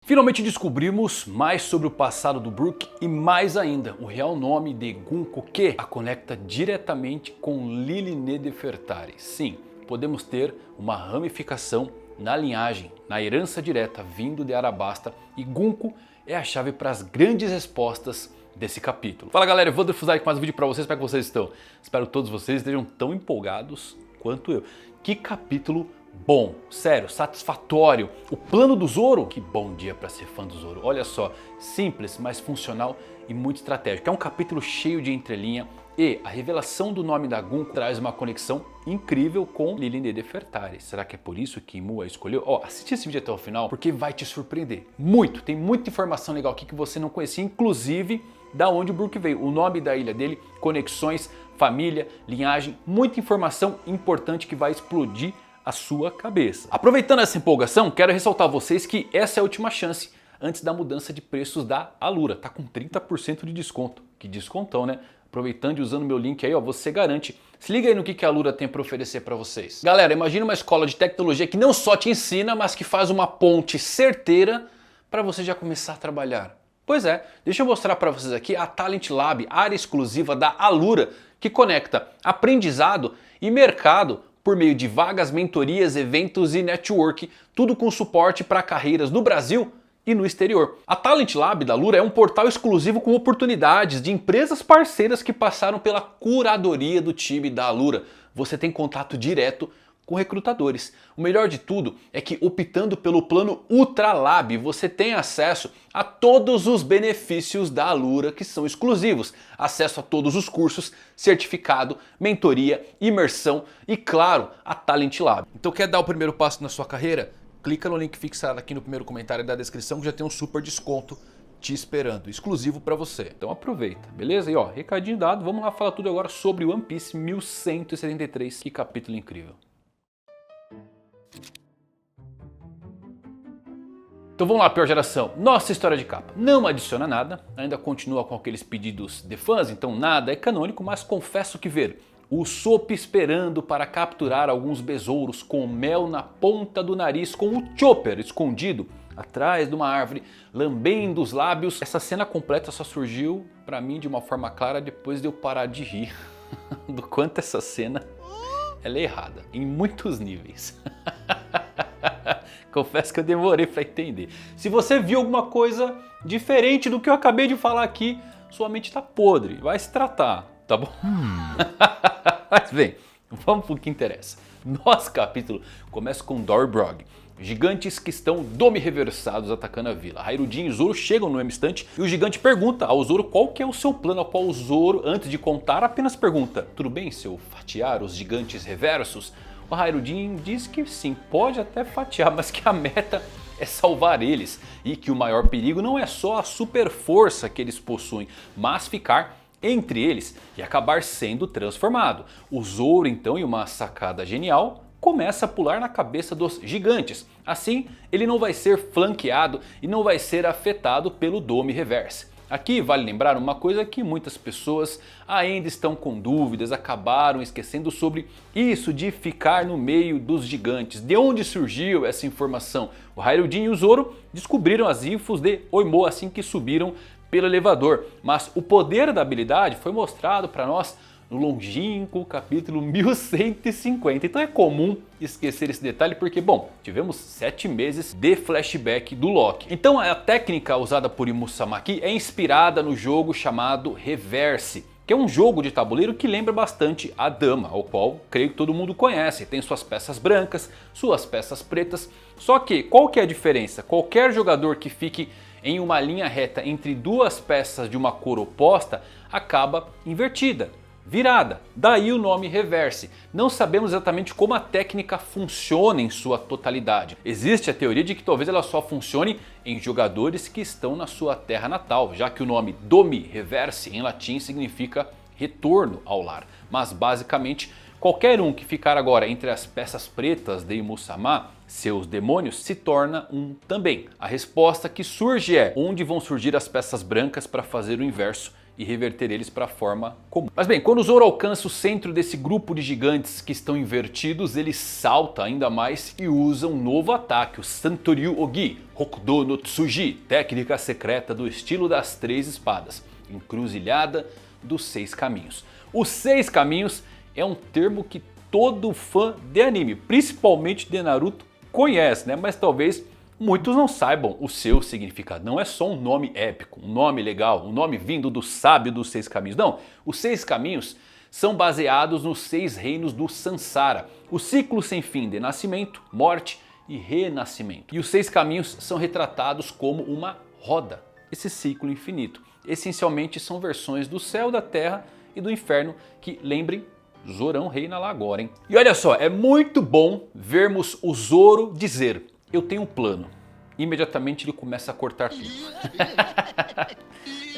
Finalmente descobrimos mais sobre o passado do Brook e mais ainda o real nome de Gunko que a conecta diretamente com Lili Nefertari. Sim, podemos ter uma ramificação na linhagem, na herança direta vindo de Arabasta, e Gunko é a chave para as grandes respostas desse capítulo. Fala galera, eu vou Fusari com mais um vídeo para vocês, como é que vocês estão? Espero que todos vocês estejam tão empolgados quanto eu. Que capítulo bom, sério, satisfatório. O plano do Zoro, que bom dia para ser fã do Zoro. Olha só, simples, mas funcional e muito estratégico. É um capítulo cheio de entrelinha e a revelação do nome da Gunko traz uma conexão incrível com Lili Nefertari. Será que é por isso que Mu a escolheu? Assiste esse vídeo até o final porque vai te surpreender. Muito, tem muita informação legal aqui que você não conhecia, inclusive da onde o Brook veio, o nome da ilha dele, conexões, família, linhagem, muita informação importante que vai explodir a sua cabeça. Aproveitando essa empolgação, quero ressaltar a vocês que essa é a última chance antes da mudança de preços da Alura. Tá com 30% de desconto. Que descontão, né? Aproveitando e usando meu link aí, ó, você garante. Se liga aí no que a Alura tem para oferecer para vocês. Galera, imagina uma escola de tecnologia que não só te ensina, mas que faz uma ponte certeira para você já começar a trabalhar. Pois é, deixa eu mostrar para vocês aqui a Talent Lab, área exclusiva da Alura, que conecta aprendizado e mercado por meio de vagas, mentorias, eventos e network, tudo com suporte para carreiras no Brasil e no exterior. A Talent Lab da Alura é um portal exclusivo com oportunidades de empresas parceiras que passaram pela curadoria do time da Alura. Você tem contato direto com recrutadores. O melhor de tudo é que, optando pelo plano Ultra Lab, você tem acesso a todos os benefícios da Alura que são exclusivos. Acesso a todos os cursos, certificado, mentoria, imersão e, claro, a Talent Lab. Então quer dar o primeiro passo na sua carreira? Clica no link fixado aqui no primeiro comentário da descrição que já tem um super desconto te esperando, exclusivo para você. Então aproveita, beleza? E ó, recadinho dado, vamos lá falar tudo agora sobre One Piece 1173. Que capítulo incrível. Então vamos lá, pior geração. Nossa história de capa não adiciona nada, ainda continua com aqueles pedidos de fãs, então nada é canônico, mas confesso que ver o Usopp esperando para capturar alguns besouros com mel na ponta do nariz, com o Chopper escondido atrás de uma árvore, lambendo os lábios. Essa cena completa só surgiu para mim de uma forma clara depois de eu parar de rir do quanto essa cena ela é errada, em muitos níveis. Confesso que eu demorei para entender. Se você viu alguma coisa diferente do que eu acabei de falar aqui, sua mente está podre, vai se tratar, tá bom? Mas bem, vamos pro que interessa. Nosso capítulo começa com Dorbrog, gigantes que estão domi-reversados atacando a vila. Hairudin e Zoro chegam no mesmo instante e o gigante pergunta ao Zoro qual que é o seu plano, ao qual o Zoro, antes de contar, apenas pergunta: tudo bem se eu fatiar os gigantes reversos? O Hairudin diz que sim, pode até fatiar, mas que a meta é salvar eles e que o maior perigo não é só a super força que eles possuem, mas ficar entre eles e acabar sendo transformado. O Zoro então, em uma sacada genial, começa a pular na cabeça dos gigantes. Assim, ele não vai ser flanqueado e não vai ser afetado pelo Domi Reverse. Aqui vale lembrar uma coisa que muitas pessoas ainda estão com dúvidas, acabaram esquecendo sobre isso de ficar no meio dos gigantes. De onde surgiu essa informação? O Hairudin e o Zoro descobriram as infos de Oimo assim que subiram pelo elevador, mas o poder da habilidade foi mostrado para nós no longínquo capítulo 1150. Então é comum esquecer esse detalhe porque, bom, tivemos 7 meses de flashback do Loki. Então a técnica usada por Imu-sama aqui é inspirada no jogo chamado Reverse, que é um jogo de tabuleiro que lembra bastante a Dama, ao qual creio que todo mundo conhece. Tem suas peças brancas, suas peças pretas, só que qual que é a diferença? Qualquer jogador que fique em uma linha reta entre duas peças de uma cor oposta acaba invertida, virada, daí o nome Reverse. Não sabemos exatamente como a técnica funciona em sua totalidade. Existe a teoria de que talvez ela só funcione em jogadores que estão na sua terra natal, já que o nome Domi Reverse em latim significa retorno ao lar. Mas basicamente qualquer um que ficar agora entre as peças pretas de Imu-sama, seus demônios, se torna um também. A resposta que surge é: onde vão surgir as peças brancas para fazer o inverso e reverter eles para a forma comum. Mas bem, quando o Zoro alcança o centro desse grupo de gigantes que estão invertidos, ele salta ainda mais e usa um novo ataque, o Santoryu Ogi, Hokudo no Tsuji, técnica secreta do estilo das 3 espadas, encruzilhada dos 6 caminhos. Os 6 caminhos é um termo que todo fã de anime, principalmente de Naruto, conhece, né? Mas talvez muitos não saibam o seu significado. Não é só um nome épico, um nome legal, um nome vindo do sábio dos 6 caminhos. Não, os 6 caminhos são baseados nos 6 reinos do Sansara, o ciclo sem fim de nascimento, morte e renascimento. E os 6 caminhos são retratados como uma roda, esse ciclo infinito. Essencialmente são versões do céu, da terra e do inferno que, lembrem, Zorão reina lá agora, hein? E olha só, é muito bom vermos o Zoro dizer: eu tenho um plano. Imediatamente ele começa a cortar tudo.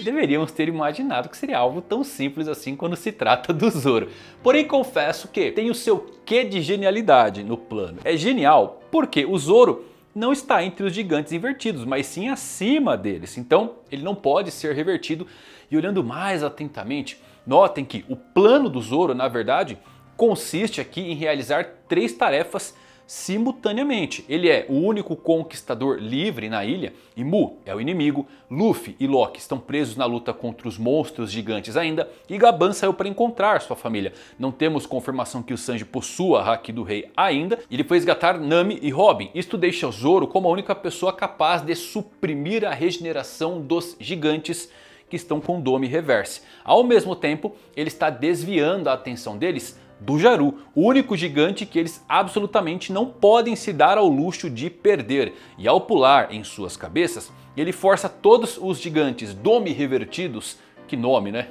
Deveríamos ter imaginado que seria algo tão simples assim quando se trata do Zoro. Porém, confesso que tem o seu quê de genialidade no plano. É genial porque o Zoro não está entre os gigantes invertidos, mas sim acima deles. Então, ele não pode ser revertido. E olhando mais atentamente, notem que o plano do Zoro, na verdade, consiste aqui em realizar 3 tarefas simultaneamente. Ele é o único conquistador livre na ilha e Mu é o inimigo, Luffy e Loki estão presos na luta contra os monstros gigantes ainda e Gaban saiu para encontrar sua família. Não temos confirmação que o Sanji possua a Haki do Rei ainda. Ele foi resgatar Nami e Robin. Isto deixa o Zoro como a única pessoa capaz de suprimir a regeneração dos gigantes que estão com Dome Reverse. Ao mesmo tempo, ele está desviando a atenção deles do Jaru, o único gigante que eles absolutamente não podem se dar ao luxo de perder. E ao pular em suas cabeças, ele força todos os gigantes Dome revertidos, que nome, né?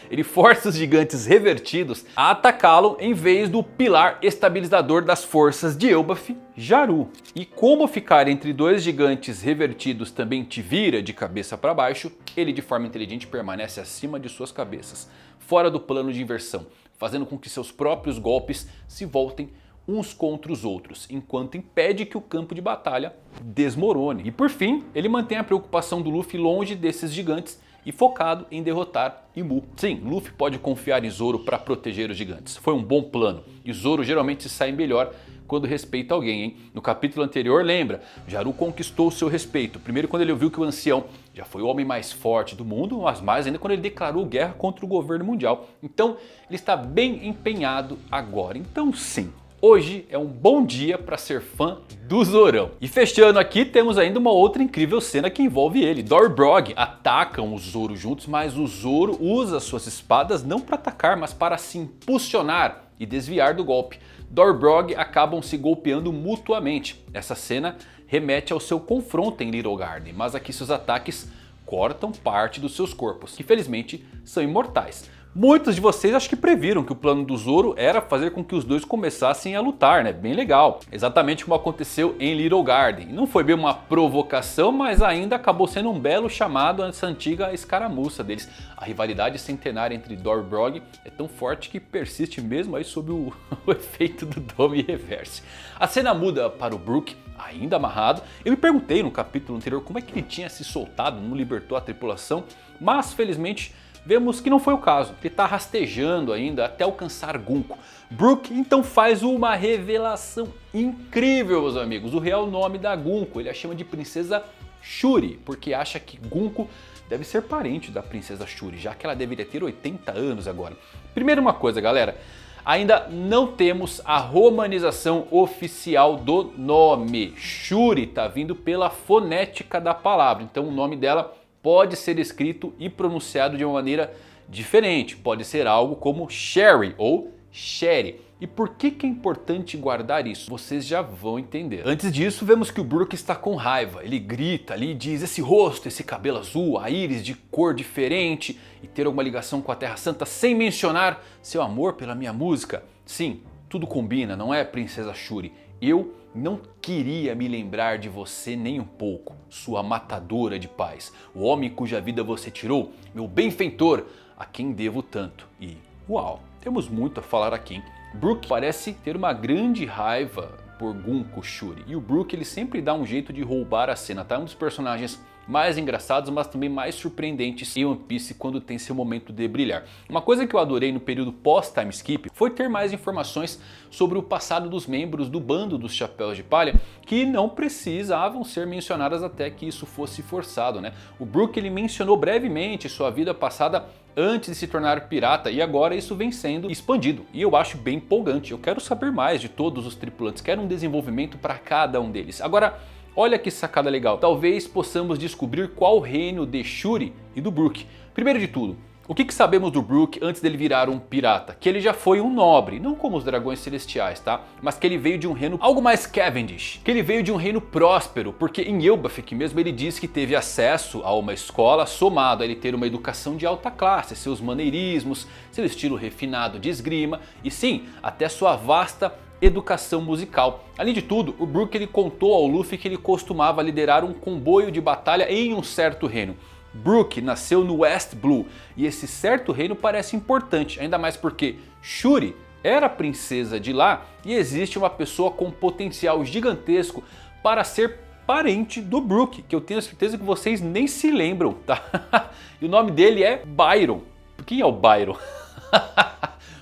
Ele força os gigantes revertidos a atacá-lo em vez do pilar estabilizador das forças de Elbaf, Jaru. E como ficar entre 2 gigantes revertidos também te vira de cabeça para baixo, ele de forma inteligente permanece acima de suas cabeças, fora do plano de inversão, fazendo com que seus próprios golpes se voltem uns contra os outros, enquanto impede que o campo de batalha desmorone. E por fim, ele mantém a preocupação do Luffy longe desses gigantes e focado em derrotar Imu. Sim, Luffy pode confiar em Zoro para proteger os gigantes. Foi um bom plano e Zoro geralmente se sai melhor quando respeita alguém, hein? No capítulo anterior, lembra? Jaru conquistou o seu respeito. Primeiro quando ele ouviu que o ancião já foi o homem mais forte do mundo, mas mais ainda quando ele declarou guerra contra o governo mundial. Então ele está bem empenhado agora. Então sim, hoje é um bom dia para ser fã do Zorão. E fechando aqui, temos ainda uma outra incrível cena que envolve ele. Dorbrog atacam o Zoro juntos, mas o Zoro usa suas espadas não para atacar, mas para se impulsionar e desviar do golpe. Dorbrog acabam se golpeando mutuamente. Essa cena remete ao seu confronto em Little Garden, mas aqui seus ataques cortam parte dos seus corpos, que felizmente são imortais. Muitos de vocês acho que previram que o plano do Zoro era fazer com que os dois começassem a lutar, né? Bem legal. Exatamente como aconteceu em Little Garden. Não foi bem uma provocação, mas ainda acabou sendo um belo chamado a essa antiga escaramuça deles. A rivalidade centenária entre Dorbrog é tão forte que persiste mesmo aí sob o efeito do Dome Reverse. A cena muda para o Brook, ainda amarrado. Eu me perguntei no capítulo anterior como é que ele tinha se soltado, não libertou a tripulação, mas felizmente vemos que não foi o caso. Ele está rastejando ainda até alcançar Gunko. Brook então faz uma revelação incrível, meus amigos. O real nome da Gunko, ele a chama de Princesa Shuri, porque acha que Gunko deve ser parente da Princesa Shuri, já que ela deveria ter 80 anos agora. Primeiro uma coisa, galera. Ainda não temos a romanização oficial do nome. Shuri está vindo pela fonética da palavra, então o nome dela pode ser escrito e pronunciado de uma maneira diferente. Pode ser algo como Sherry ou Sherry. E por que é importante guardar isso? Vocês já vão entender. Antes disso, vemos que o Brook está com raiva. Ele grita ali e diz: esse rosto, esse cabelo azul, a íris de cor diferente e ter alguma ligação com a Terra Santa, sem mencionar seu amor pela minha música. Sim, tudo combina, não é, Princesa Shuri? Eu não queria me lembrar de você nem um pouco, sua matadora de paz, o homem cuja vida você tirou, meu benfeitor, a quem devo tanto. E uau, temos muito a falar aqui, hein? Brook parece ter uma grande raiva por Gunko Shuri, e o Brook ele sempre dá um jeito de roubar a cena, tá? Um dos personagens mais engraçados, mas também mais surpreendentes em One Piece quando tem seu momento de brilhar. Uma coisa que eu adorei no período pós-time skip foi ter mais informações sobre o passado dos membros do bando dos Chapéus de Palha, que não precisavam ser mencionadas até que isso fosse forçado, né? O Brook ele mencionou brevemente sua vida passada antes de se tornar pirata e agora isso vem sendo expandido e eu acho bem empolgante. Eu quero saber mais de todos os tripulantes, quero um desenvolvimento para cada um deles. Agora, olha que sacada legal, talvez possamos descobrir qual o reino de Shuri e do Brook. Primeiro de tudo, o que sabemos do Brook antes dele virar um pirata? Que ele já foi um nobre, não como os dragões celestiais, tá? Mas que ele veio de um reino algo mais Cavendish. Que ele veio de um reino próspero, porque em Elbaf mesmo ele diz que teve acesso a uma escola somado a ele ter uma educação de alta classe, seus maneirismos, seu estilo refinado de esgrima e sim, até sua vasta educação musical. Além de tudo, o Brook ele contou ao Luffy que ele costumava liderar um comboio de batalha em um certo reino. Brook nasceu no West Blue e esse certo reino parece importante, ainda mais porque Shuri era princesa de lá e existe uma pessoa com potencial gigantesco para ser parente do Brook, que eu tenho certeza que vocês nem se lembram, tá? E o nome dele é Byron. Quem é o Byron?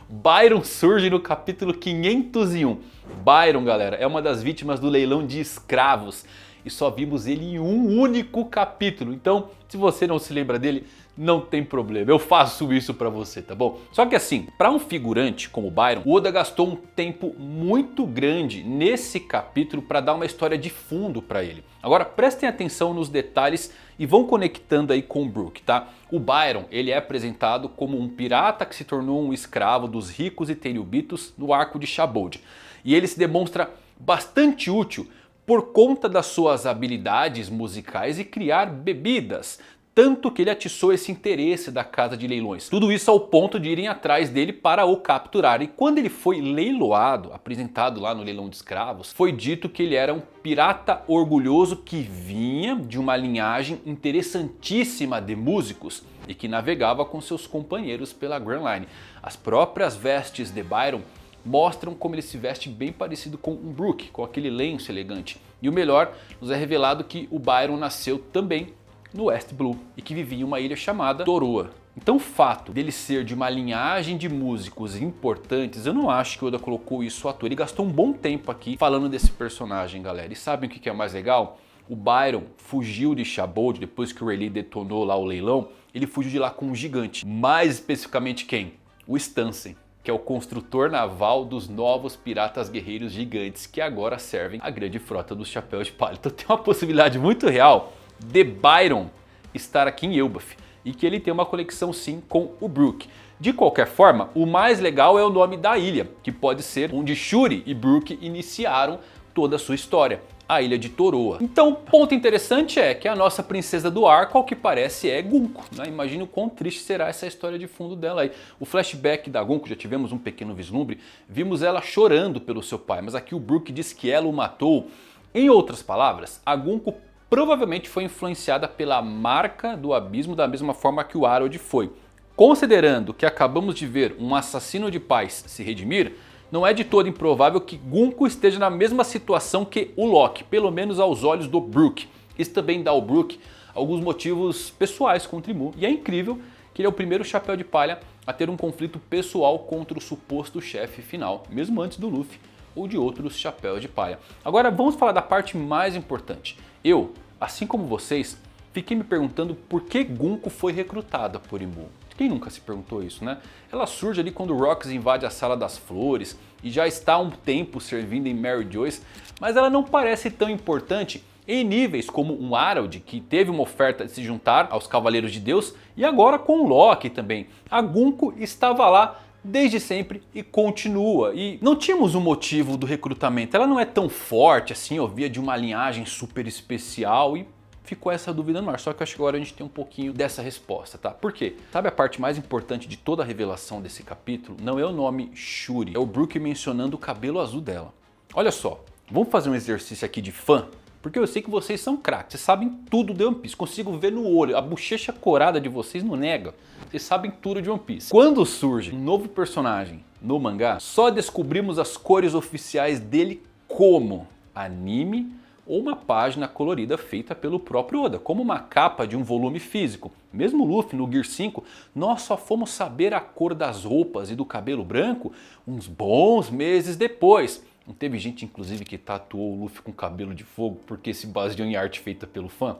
Byron surge no capítulo 501. Byron, galera, é uma das vítimas do leilão de escravos. E só vimos ele em um único capítulo. Então, se você não se lembra dele, não tem problema. Eu faço isso pra você, tá bom? Só que assim, pra um figurante como Byron, o Oda gastou um tempo muito grande nesse capítulo pra dar uma história de fundo pra ele. Agora, prestem atenção nos detalhes e vão conectando aí com o Brook, tá? O Byron, ele é apresentado como um pirata que se tornou um escravo dos ricos e tenryubitos no arco de Shabold. E ele se demonstra bastante útil por conta das suas habilidades musicais e criar bebidas, tanto que ele atiçou esse interesse da casa de leilões. Tudo isso ao ponto de irem atrás dele para o capturar. E quando ele foi leiloado, apresentado lá no leilão de escravos, foi dito que ele era um pirata orgulhoso que vinha de uma linhagem interessantíssima de músicos e que navegava com seus companheiros pela Grand Line. As próprias vestes de Byron mostram como ele se veste bem parecido com um Brook, com aquele lenço elegante. E o melhor, nos é revelado que o Byron nasceu também no West Blue e que vivia em uma ilha chamada Toroa. Então o fato dele ser de uma linhagem de músicos importantes, eu não acho que o Oda colocou isso à toa. Ele gastou um bom tempo aqui falando desse personagem, galera. E sabem o que é mais legal? O Byron fugiu de Shabold depois que o Rayleigh detonou lá o leilão. Ele fugiu de lá com um gigante. Mais especificamente quem? O Stansen, que é o construtor naval dos novos piratas guerreiros gigantes que agora servem a grande frota dos Chapéus de Palha. Então tem uma possibilidade muito real de Byron estar aqui em Elbaf e que ele tem uma conexão sim com o Brook. De qualquer forma, o mais legal é o nome da ilha, que pode ser onde Shuri e Brook iniciaram toda a sua história, a ilha de Toroa. Então, ponto interessante é que a nossa princesa do arco, ao que parece, é Gunko, né? Imagina o quão triste será essa história de fundo dela aí. O flashback da Gunko, já tivemos um pequeno vislumbre, vimos ela chorando pelo seu pai, mas aqui o Brook diz que ela o matou. Em outras palavras, a Gunko provavelmente foi influenciada pela marca do abismo da mesma forma que o Harold foi. Considerando que acabamos de ver um assassino de pais se redimir, não é de todo improvável que Gunko esteja na mesma situação que o Loki, pelo menos aos olhos do Brook. Isso também dá ao Brook alguns motivos pessoais contra Imu. E é incrível que ele é o primeiro Chapéu de Palha a ter um conflito pessoal contra o suposto chefe final, mesmo antes do Luffy ou de outros Chapéus de Palha. Agora vamos falar da parte mais importante. Eu, assim como vocês, fiquei me perguntando por que Gunko foi recrutada por Imu. Quem nunca se perguntou isso, né? Ela surge ali quando o Rox invade a Sala das Flores e já está há um tempo servindo em Mary Joyce, mas ela não parece tão importante em níveis como um Harold, que teve uma oferta de se juntar aos Cavaleiros de Deus, e agora com o Loki também. A Gunko estava lá desde sempre e continua. E não tínhamos um motivo do recrutamento. Ela não é tão forte assim, ou via de uma linhagem super especial e ficou essa dúvida no ar. Só que eu acho que agora a gente tem um pouquinho dessa resposta, tá? Por quê? Sabe a parte mais importante de toda a revelação desse capítulo? Não é o nome Shuri, é o Brook mencionando o cabelo azul dela. Olha só, vamos fazer um exercício aqui de fã? Porque eu sei que vocês são craques, vocês sabem tudo de One Piece, consigo ver no olho, a bochecha corada de vocês não nega, vocês sabem tudo de One Piece. Quando surge um novo personagem no mangá, só descobrimos as cores oficiais dele como anime, ou uma página colorida feita pelo próprio Oda, como uma capa de um volume físico. Mesmo o Luffy no Gear 5, nós só fomos saber a cor das roupas e do cabelo branco uns bons meses depois. Não teve gente, inclusive, que tatuou o Luffy com cabelo de fogo porque se baseou em arte feita pelo fã?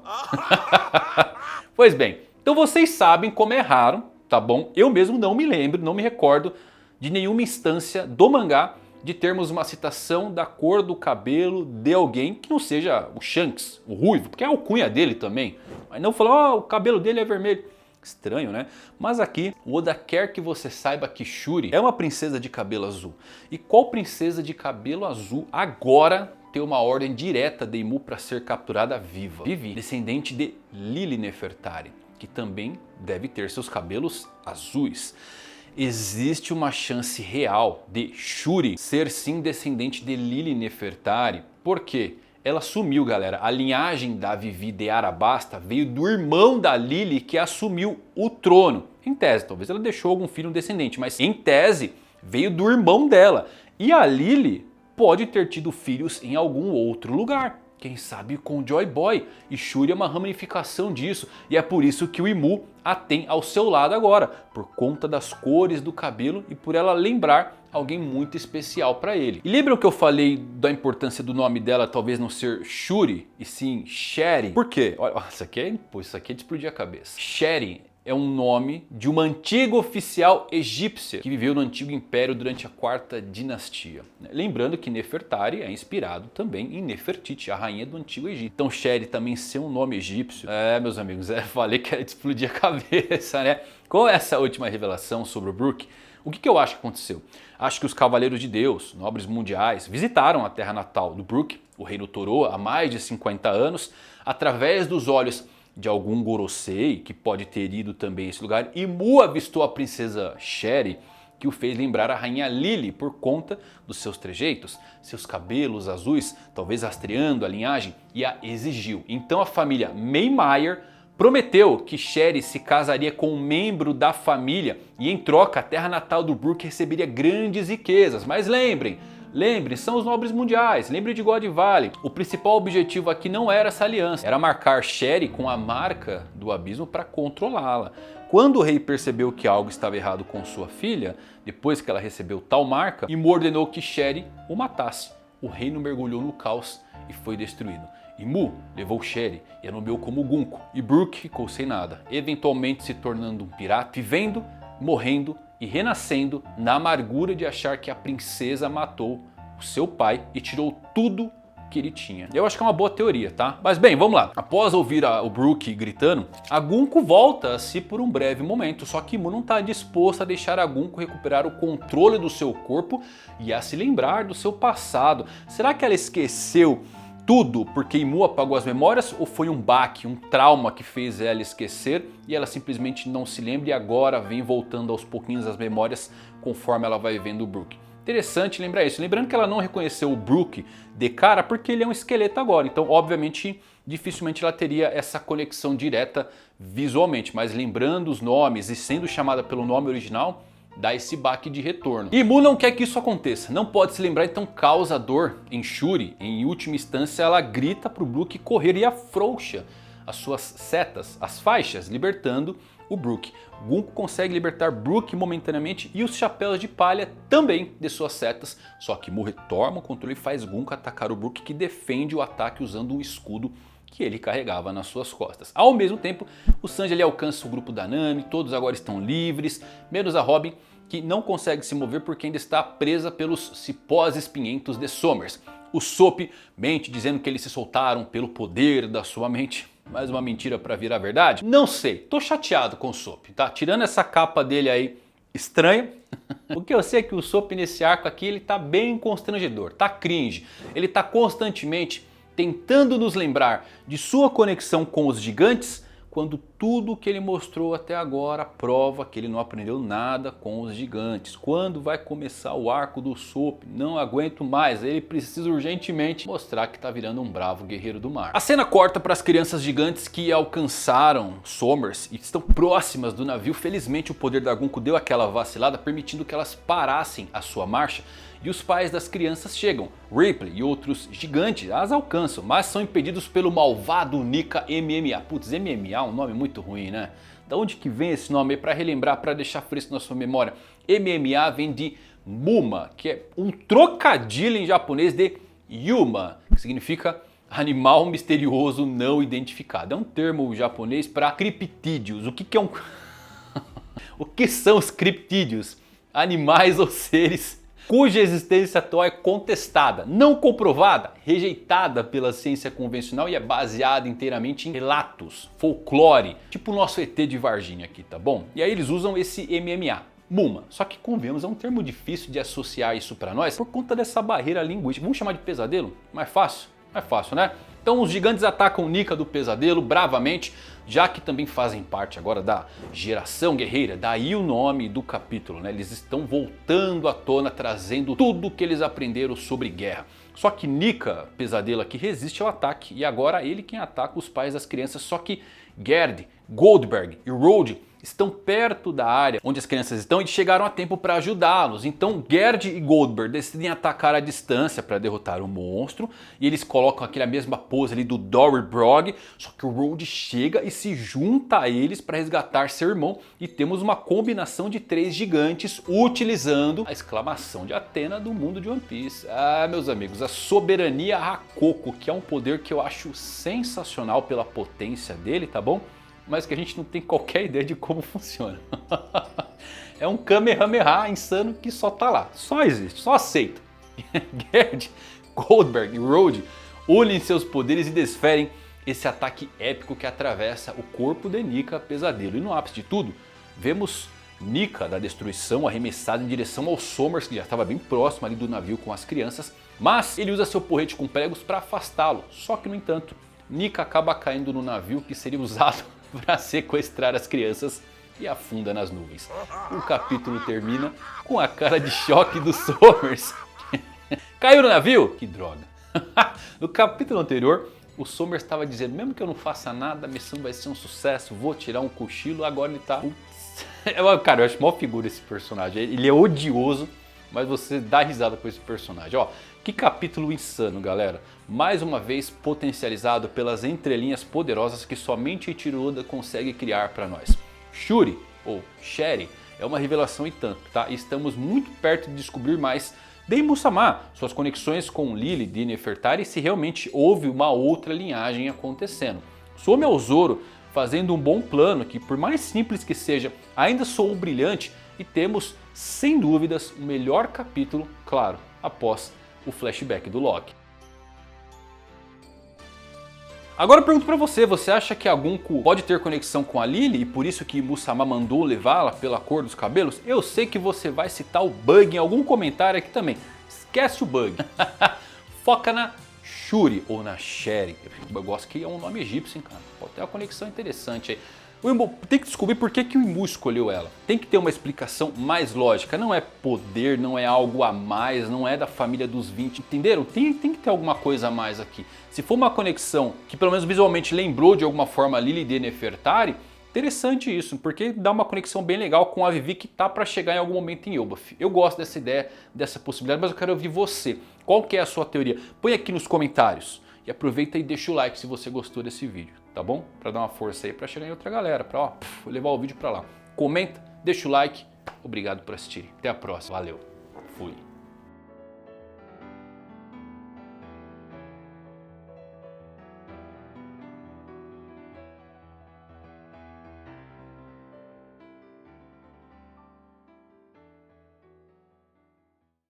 Pois bem, então vocês sabem como erraram, tá bom? Eu mesmo não me lembro, não me recordo de nenhuma instância do mangá de termos uma citação da cor do cabelo de alguém que não seja o Shanks, o ruivo, porque é a alcunha dele também. Mas não falar, o cabelo dele é vermelho. Estranho, né? Mas aqui o Oda quer que você saiba que Shuri é uma princesa de cabelo azul. E qual princesa de cabelo azul agora tem uma ordem direta de Imu para ser capturada viva? Vivi, descendente de Lily Nefertari, que também deve ter seus cabelos azuis. Existe uma chance real de Shuri ser sim descendente de Lily Nefertari. Por quê? Ela sumiu, galera. A linhagem da Vivi de Arabasta veio do irmão da Lily que assumiu o trono. Em tese, talvez ela deixou algum filho descendente, mas em tese veio do irmão dela. E a Lily pode ter tido filhos em algum outro lugar. Quem sabe com Joy Boy, e Shuri é uma ramificação disso, e é por isso que o Imu a tem ao seu lado agora, por conta das cores do cabelo e por ela lembrar alguém muito especial para ele. E lembram que eu falei da importância do nome dela talvez não ser Shuri, e sim Sheri? Por quê? Olha, isso aqui é de explodir a cabeça. Sheri é um nome de uma antiga oficial egípcia que viveu no antigo império durante a quarta dinastia. Lembrando que Nefertari é inspirado também em Nefertiti, a rainha do antigo Egito. Então Sheri também ser um nome egípcio, meus amigos, falei que era de explodir a cabeça, né? Com essa última revelação sobre o Brook, o que eu acho que aconteceu? Acho que os Cavaleiros de Deus, nobres mundiais, visitaram a terra natal do Brook, o reino Torô, há mais de 50 anos, através dos olhos de algum Gorosei, que pode ter ido também a esse lugar, e Mu avistou a princesa Sheri, que o fez lembrar a rainha Lily por conta dos seus trejeitos, seus cabelos azuis, talvez rastreando a linhagem, e a exigiu. Então a família Maymeyer prometeu que Sheri se casaria com um membro da família e em troca a terra natal do Brook receberia grandes riquezas. Mas lembrem, são os nobres mundiais, lembrem de God Valley. O principal objetivo aqui não era essa aliança, era marcar Sheri com a marca do abismo para controlá-la. Quando o rei percebeu que algo estava errado com sua filha, depois que ela recebeu tal marca, Imu ordenou que Sheri o matasse. O reino mergulhou no caos e foi destruído. Imu levou Sheri e a nomeou como Gunko, e Brook ficou sem nada, eventualmente se tornando um pirata, vivendo, morrendo e renascendo na amargura de achar que a princesa matou o seu pai e tirou tudo que ele tinha. Eu acho que é uma boa teoria, tá? Mas bem, vamos lá. Após ouvir o Brook gritando, a Gunko volta a si por um breve momento, só que Imu não está disposto a deixar a Gunko recuperar o controle do seu corpo e a se lembrar do seu passado. Será que ela esqueceu tudo porque Imu apagou as memórias, ou foi um baque, um trauma que fez ela esquecer e ela simplesmente não se lembra e agora vem voltando aos pouquinhos as memórias conforme ela vai vendo o Brook? Interessante lembrar isso. Lembrando que ela não reconheceu o Brook de cara porque ele é um esqueleto agora. Então, obviamente, dificilmente ela teria essa conexão direta visualmente. Mas lembrando os nomes e sendo chamada pelo nome original, dá esse baque de retorno. Imu não quer que isso aconteça. Não pode se lembrar, então causa dor em Shuri. Em última instância, ela grita para o Brook correr e afrouxa as suas setas, as faixas, libertando o Brook. Gunko consegue libertar Brook momentaneamente e os chapéus de palha também de suas setas, só que Mu retoma o controle e faz Gunko atacar o Brook, que defende o ataque usando um escudo que ele carregava nas suas costas. Ao mesmo tempo, o Sanji ele alcança o grupo da Nami, todos agora estão livres, menos a Robin, que não consegue se mover porque ainda está presa pelos cipós espinhentos de Sommers. O Sop mente dizendo que eles se soltaram pelo poder da sua mente. Mais uma mentira pra virar verdade? Não sei, tô chateado com o Sop, tá? Tirando essa capa dele aí estranha, o que eu sei é que o Sop nesse arco aqui ele tá bem constrangedor, tá cringe. Ele tá constantemente tentando nos lembrar de sua conexão com os gigantes, quando tudo que ele mostrou até agora prova que ele não aprendeu nada com os gigantes. Quando vai começar o arco do Sop? Não aguento mais, ele precisa urgentemente mostrar que está virando um bravo guerreiro do mar. A cena corta para as crianças gigantes que alcançaram Sommers e estão próximas do navio. Felizmente o poder da Gunko deu aquela vacilada, permitindo que elas parassem a sua marcha. e os pais das crianças chegam. Ripley e outros gigantes as alcançam, mas são impedidos pelo malvado Nika MMA. Putz, MMA é um nome muito ruim, né? Da onde que vem esse nome aí para relembrar, para deixar fresco na sua memória? MMA vem de Muma, que é um trocadilho em japonês de Yuma, que significa animal misterioso não identificado. É um termo japonês para criptídeos. O que é um... O que são os criptídeos? Animais ou seres cuja existência atual é contestada, não comprovada, rejeitada pela ciência convencional e é baseada inteiramente em relatos, folclore, tipo o nosso ET de Varginha aqui, tá bom? E aí eles usam esse MMA. Muma, só que convenhamos, é um termo difícil de associar isso para nós por conta dessa barreira linguística. Vamos chamar de pesadelo? Mais fácil? Mais fácil, né? Então os gigantes atacam Nika do pesadelo bravamente, já que também fazem parte agora da geração guerreira, daí o nome do capítulo, né? Eles estão voltando à tona, trazendo tudo o que eles aprenderam sobre guerra. Só que Nika, pesadelo aqui, resiste ao ataque e agora ele quem ataca os pais das crianças, só que Gerd, Goldberg e Rhodey estão perto da área onde as crianças estão e chegaram a tempo para ajudá-los. Então Gerd e Goldberg decidem atacar à distância para derrotar o monstro e eles colocam aquela mesma pose ali do Dory Brog, só que o Rhodey chega e se junta a eles para resgatar seu irmão e temos uma combinação de 3 gigantes utilizando a exclamação de Atena do mundo de One Piece. Ah, meus amigos, a soberania Hakoko, que é um poder que eu acho sensacional pela potência dele, tá bom? Mas que a gente não tem qualquer ideia de como funciona. É um Kamehameha insano que só tá lá, só existe, só aceita. Gerd, Goldberg e Rhodey unem seus poderes e desferem esse ataque épico que atravessa o corpo de Nika Pesadelo. E no ápice de tudo, vemos Nika da destruição arremessado em direção ao Somers, que já estava bem próximo ali do navio com as crianças, mas ele usa seu porrete com pregos para afastá-lo. Só que no entanto, Nika acaba caindo no navio que seria usado para sequestrar as crianças e afunda nas nuvens. O capítulo termina com a cara de choque do Somers. Caiu no navio? Que droga. No capítulo anterior, o Somers estava dizendo, mesmo que eu não faça nada, a missão vai ser um sucesso, vou tirar um cochilo, agora ele tá... Cara, eu acho mó figura esse personagem, ele é odioso, mas você dá risada com esse personagem. Ó, que capítulo insano, galera. Mais uma vez potencializado pelas entrelinhas poderosas que somente Eiichiro Oda consegue criar para nós. Shuri, ou Sherry, é uma revelação e tanto, tá? E estamos muito perto de descobrir mais de Imu-sama, suas conexões com Lily de Nefertari, se realmente houve uma outra linhagem acontecendo. Some ao Zoro fazendo um bom plano que, por mais simples que seja, ainda soou brilhante e temos, sem dúvidas, o melhor capítulo, claro, após o flashback do Loki. Agora eu pergunto pra você, você acha que a Gunko pode ter conexão com a Lily e por isso que Imu-sama mandou levá-la pela cor dos cabelos? Eu sei que você vai citar o Bug em algum comentário aqui também. Esquece o Bug. Foca na Shuri ou na Sherry. Eu gosto que é um nome egípcio, hein, cara. Pode ter uma conexão interessante aí. O Imu tem que descobrir por que o Imu escolheu ela. Tem que ter uma explicação mais lógica. Não é poder, não é algo a mais, não é da família dos 20. Entenderam? Tem que ter alguma coisa a mais aqui. Se for uma conexão que pelo menos visualmente lembrou de alguma forma a Lily de Nefertari, interessante isso, porque dá uma conexão bem legal com a Vivi que tá para chegar em algum momento em Elbaf. Eu gosto dessa ideia, dessa possibilidade, mas eu quero ouvir você. Qual que é a sua teoria? Põe aqui nos comentários. E aproveita e deixa o like se você gostou desse vídeo, tá bom? Pra dar uma força aí, pra chegar em outra galera, pra levar o vídeo pra lá. Comenta, deixa o like. Obrigado por assistir. Até a próxima. Valeu. Fui.